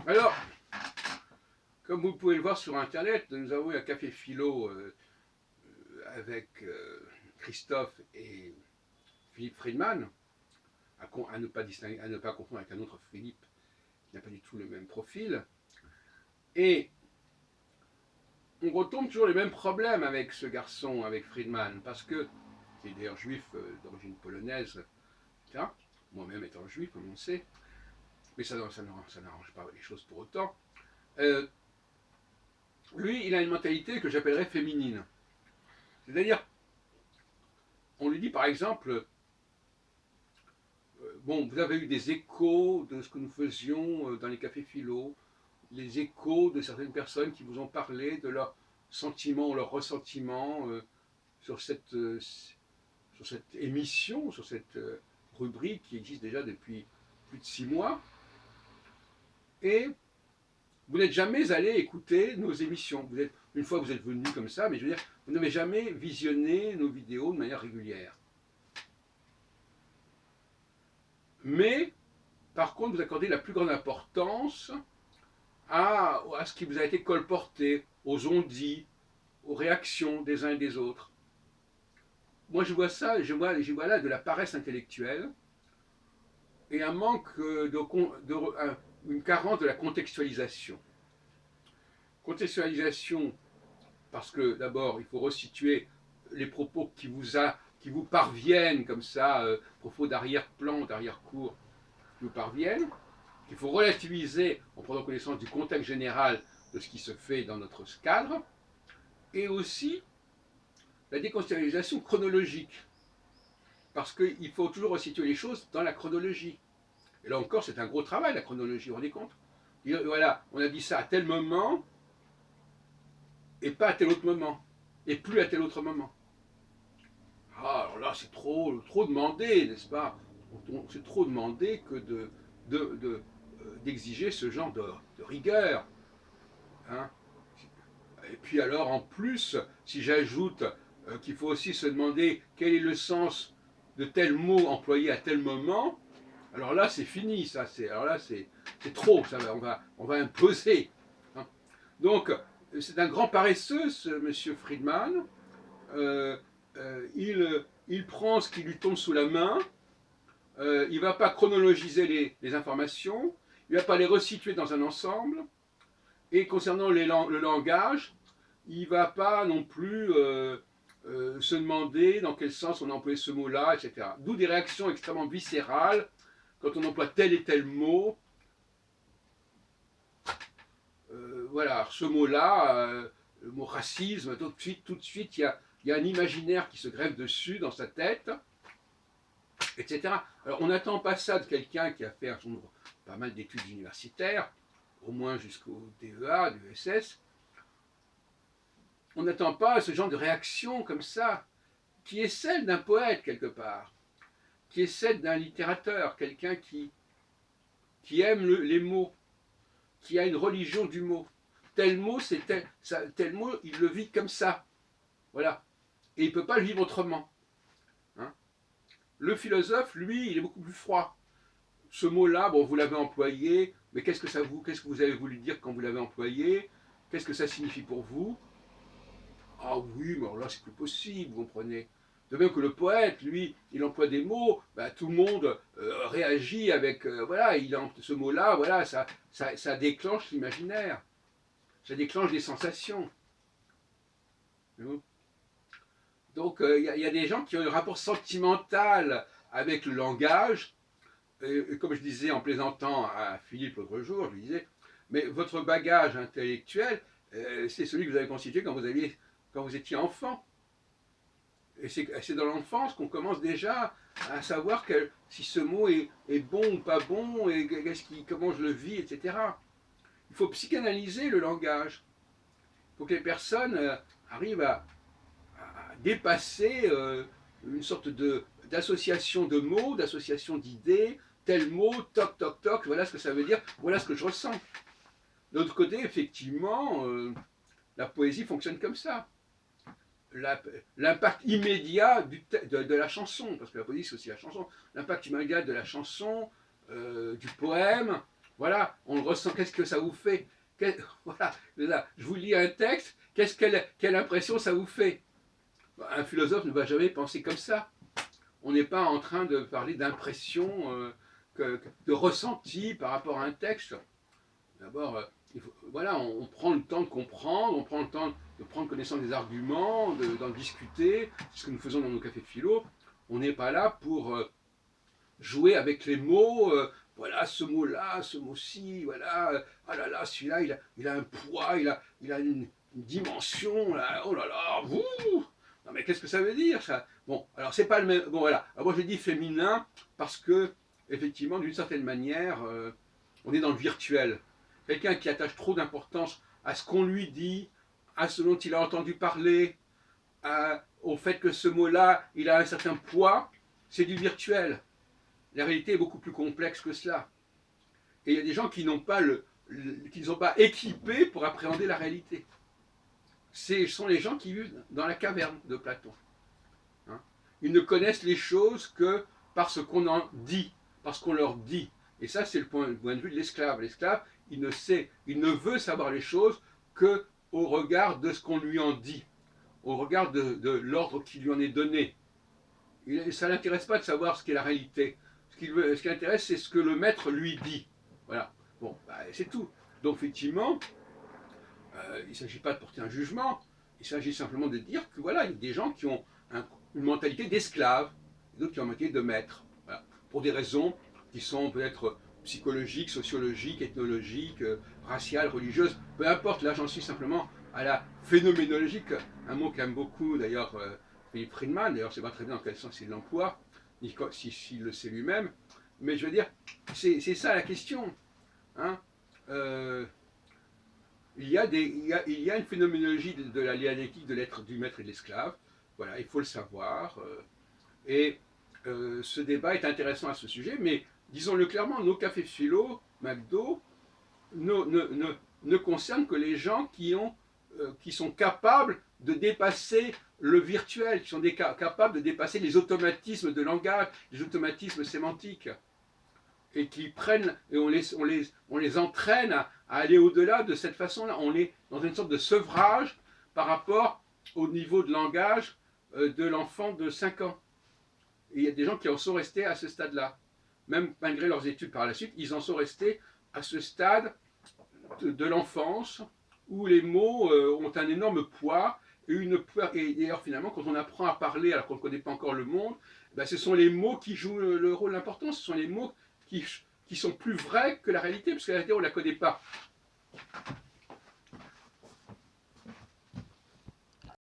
Alors, comme vous pouvez le voir sur Internet, nous avons eu un café philo avec Christophe et Philippe Friedman, à ne pas distinguer, à ne pas confondre avec un autre Philippe qui n'a pas du tout le même profil. Et on retombe toujours les mêmes problèmes avec ce garçon, avec Friedman, parce que, qui est d'ailleurs juif d'origine polonaise, etc. Moi-même étant juif, comme on le sait, mais ça n'arrange pas les choses pour autant. Euh, Lui, il a une mentalité que j'appellerais féminine. C'est-à-dire, on lui dit par exemple, bon, vous avez eu des échos de ce que nous faisions dans les cafés philo, les échos de certaines personnes qui vous ont parlé de leurs sentiments, leurs ressentiments sur, sur cette émission, sur cette rubrique qui existe déjà depuis plus de 6 mois. Et vous n'êtes jamais allé écouter nos émissions. Une fois vous êtes venu comme ça, mais je veux dire, vous n'avez jamais visionné nos vidéos de manière régulière. Mais, par contre, vous accordez la plus grande importance à ce qui vous a été colporté, aux on-dit, aux réactions des uns et des autres. Moi, je vois ça, je vois là de la paresse intellectuelle et un manque une carence de la contextualisation. Contextualisation, parce que d'abord, il faut resituer les propos qui vous parviennent comme ça, propos d'arrière-plan, d'arrière-cour, qui vous parviennent, qu'il faut relativiser en prenant connaissance du contexte général de ce qui se fait dans notre cadre, et aussi la décontextualisation chronologique, parce qu'il faut toujours resituer les choses dans la chronologie. Et là encore, c'est un gros travail, la chronologie, vous vous rendez compte? Voilà, on a dit ça à tel moment, et pas à tel autre moment, et plus à tel autre moment. Ah, alors là, c'est trop demandé, n'est-ce pas? C'est trop demandé que d'exiger ce genre de rigueur. Hein. Et puis alors, en plus, si j'ajoute qu'il faut aussi se demander quel est le sens de tel mot employé à tel moment, alors là, c'est fini, ça. Alors là, c'est trop, ça, on va imposer. Hein. Donc, c'est un grand paresseux, ce monsieur Friedman. Euh, il prend ce qui lui tombe sous la main, il ne va pas chronologiser les informations, il ne va pas les resituer dans un ensemble, et concernant le langage, il ne va pas non plus se demander dans quel sens on a employé ce mot-là, etc. D'où des réactions extrêmement viscérales quand on emploie tel et tel mot. Voilà, ce mot-là, le mot racisme, tout de suite, il y a un imaginaire qui se greffe dessus dans sa tête, etc. Alors, on n'attend pas ça de quelqu'un qui a fait pas mal d'études universitaires, au moins jusqu'au DEA, DESS. On n'attend pas ce genre de réaction comme ça, qui est celle d'un poète quelque part, qui est celle d'un littérateur, quelqu'un qui aime les mots, qui a une religion du mot. Tel mot, tel mot, il le vit comme ça. Voilà. Et il ne peut pas le vivre autrement. Hein. Le philosophe, lui, il est beaucoup plus froid. Ce mot-là, bon, vous l'avez employé, mais qu'est-ce que vous avez voulu dire quand vous l'avez employé? Qu'est-ce que ça signifie pour vous? Ah oui, mais alors là, c'est plus possible, vous comprenez. De même que le poète, lui, il emploie des mots, bah, tout le monde réagit avec, voilà, ce mot-là, voilà, ça déclenche l'imaginaire, ça déclenche des sensations. Donc, y a des gens qui ont un rapport sentimental avec le langage, et comme je disais en plaisantant à Philippe l'autre jour, je lui disais, mais votre bagage intellectuel, c'est celui que vous avez constitué quand vous étiez enfant. Et c'est dans l'enfance qu'on commence déjà à savoir si ce mot est bon ou pas bon, et comment je le vis, etc. Il faut psychanalyser le langage. Il faut que les personnes arrivent à dépasser une sorte d'association de mots, d'association d'idées, tel mot, toc, toc, toc, voilà ce que ça veut dire, voilà ce que je ressens. De l'autre côté, effectivement, la poésie fonctionne comme ça. L'impact immédiat de la chanson, parce que la poésie c'est aussi la chanson, l'impact immédiat de la chanson, du poème, Voilà, on le ressent, qu'est-ce que ça vous fait? Voilà, là, je vous lis un texte, quelle impression ça vous fait? Un philosophe ne va jamais penser comme ça. On n'est pas en train de parler d'impression, de ressenti par rapport à un texte. D'abord, voilà, on prend le temps de comprendre, on prend le temps de prendre connaissance des arguments, d'en discuter. C'est ce que nous faisons dans nos cafés philo. On n'est pas là pour jouer avec les mots. Voilà, ce mot-là, ce mot-ci, voilà. Ah là là, celui-là, il a un poids, il a une dimension. Là, oh là là, ouh. Non mais qu'est-ce que ça veut dire ça? Bon, alors c'est pas le même. Bon voilà, alors, moi je dis féminin parce que effectivement, d'une certaine manière, on est dans le virtuel. Quelqu'un qui attache trop d'importance à ce qu'on lui dit, à ce dont il a entendu parler, au fait que ce mot-là, il a un certain poids, c'est du virtuel. La réalité est beaucoup plus complexe que cela. Et il y a des gens qui n'ont pas qui ne sont pas équipés pour appréhender la réalité. Ce sont les gens qui vivent dans la caverne de Platon. Hein. Ils ne connaissent les choses que parce qu'on en dit, parce qu'on leur dit. Et ça, c'est le point de vue de l'esclave. L'esclave, il ne veut savoir les choses que au regard de ce qu'on lui en dit, au regard de l'ordre qui lui en est donné. Ça ne l'intéresse pas de savoir ce qu'est la réalité. Ce qui l'intéresse, c'est ce que le maître lui dit. Voilà. Bon, bah, c'est tout. Donc, effectivement, il ne s'agit pas de porter un jugement. Il s'agit simplement de dire que voilà, il y a des gens qui ont une mentalité d'esclave, d'autres qui ont une mentalité de maître. Voilà. Pour des raisons qui sont peut-être psychologiques, sociologiques, ethnologiques, raciales, religieuses, peu importe. Là, j'en suis simplement à la phénoménologie, un mot qu'aime beaucoup d'ailleurs Philippe Friedman. D'ailleurs, je ne sais pas très bien dans quel sens il l'emploie, ni s'il le sait lui-même. Mais je veux dire, c'est ça la question. Hein. Il y a une phénoménologie de la dialectique de l'être du maître et de l'esclave. Voilà, il faut le savoir. Et ce débat est intéressant à ce sujet, mais disons-le clairement, nos cafés philo, McDo, ne concernent que les gens qui sont capables de dépasser le virtuel, qui sont capables de dépasser les automatismes de langage, les automatismes sémantiques, et qui prennent, et on les entraîne à aller au-delà de cette façon-là. On est dans une sorte de sevrage par rapport au niveau de langage de l'enfant de 5 ans. Et il y a des gens qui en sont restés à ce stade-là. Même malgré leurs études par la suite, ils en sont restés à ce stade de l'enfance où les mots ont un énorme poids et d'ailleurs finalement quand on apprend à parler alors qu'on ne connaît pas encore le monde, ben, ce sont les mots qui jouent le rôle important, ce sont les mots qui sont plus vrais que la réalité, parce que la réalité on ne la connaît pas.